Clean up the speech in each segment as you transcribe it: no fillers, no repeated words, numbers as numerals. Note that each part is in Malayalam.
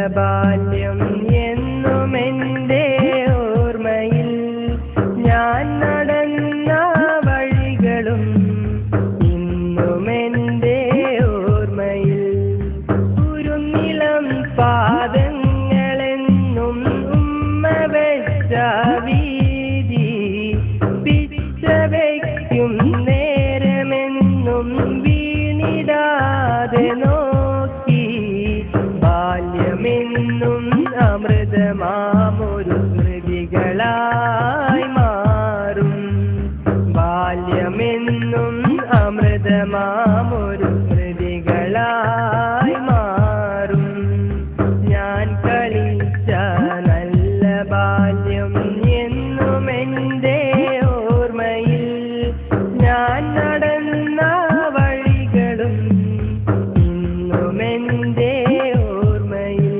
ബാല്യം എന്നുമെൻ്റെ ഓർമ്മയിൽ ഞാൻ നടന്ന വഴികളും ഇന്നുമെൻ്റെ ഓർമ്മയിൽ കുരുനിളം പാദങ്ങളെന്നും ഉമ്മ വെച്ച വീതി പിച്ച വയ്ക്കും നേരമെന്നും വീണിടാതെ നോക്കി ബാല്യമെന്നും അമൃതമാമൊരു സ്മൃതികളായി മാറും ബാല്യമെന്നും അമൃതമാമൊരു സ്മൃതികളായി മാറും ഞാൻ കളിച്ച നല്ല ബാല്യം എന്നുമെൻ്റെ ഓർമ്മയിൽ ഞാൻ നടന്ന വഴികളും ഇന്നുമെൻ്റെ ഓർമ്മയിൽ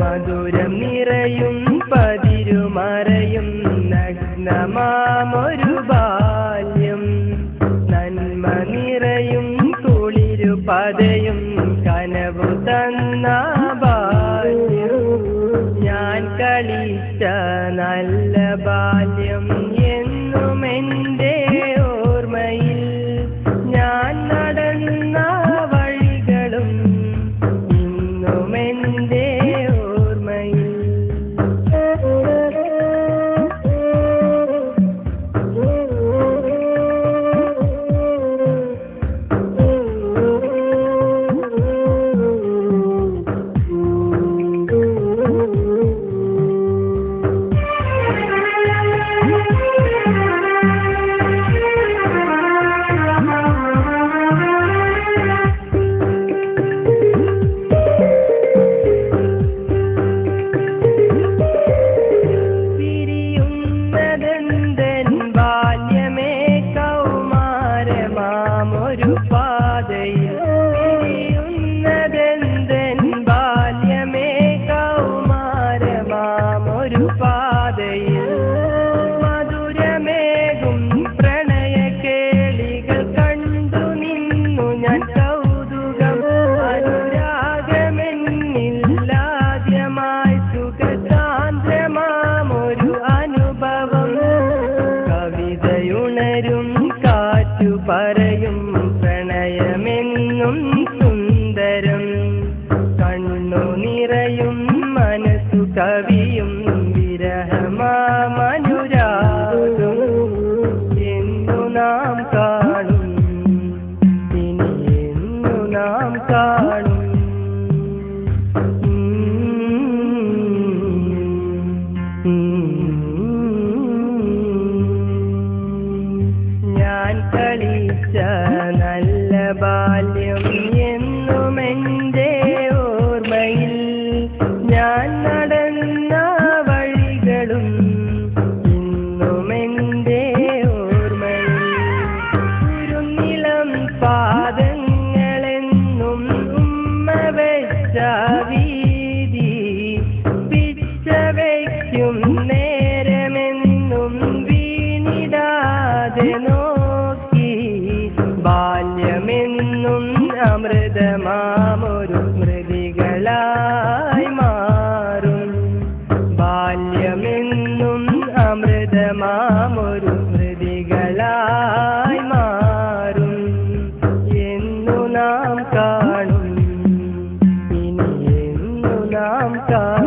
മധുരം നിറയും പതിരുമറയും നഗ്നമാമൊരു ബാല്യം നന്മ നിറയും കുളിരു പതയും കനവു തന്ന ബാല്യം ഞാൻ കളിച്ച നല്ല ബാല്യം എന്നുമെൻ്റെ ഓർമ്മയിൽ ഞാൻ നടന്ന വഴികളും ഇന്നുമെൻ്റെ ഓർമ്മയിൽ ഒരു പാതയിൽ തിരിയുന്നതെന്തൻ ബാല്യമേ കൗമാരമാമൊരു പാതയിൽ മധുരമേകും പ്രണയ കേളികൾ കണ്ടു നിന്നു ഞാൻ കൗതുകം അനുരാഗമെന്നില്ലാദ്യമായി സുഖസാന്ദ്രമാമൊരു അനുഭവം കവിതയുണരും കാറ്റു പറയും പ്രണയമെന്നും സുന്ദരം കണ്ണു നിറയും മനസ്സു കവിയും വിരഹമാമനുരാഗം എന്നു നാം കാണും ഇനി എന്നു നാം കാണും ഞാൻ കളിച്ച നല്ല ബാല്യം എന്നുമെൻ്റെ ഓർമ്മയിൽ ഞാൻ നടന്ന വഴികളും ഇന്നുമെൻ്റെ ഓർമ്മയിൽ കുരുനിളം പാദങ്ങളെന്നും ഉമ്മ വെച്ച വീതി പിച്ച വയ്ക്കും നേരമെന്നും വീണിടാതെ നോക്കി ബാല്യമെന്നും അമൃതമാമൊരു സ്മൃതികളായി മാറും ബാല്യമെന്നും അമൃതമാമൊരു സ്മൃതികളായി മാറും എന്നു നാം കാണും ഇനി എന്നു നാം കാണും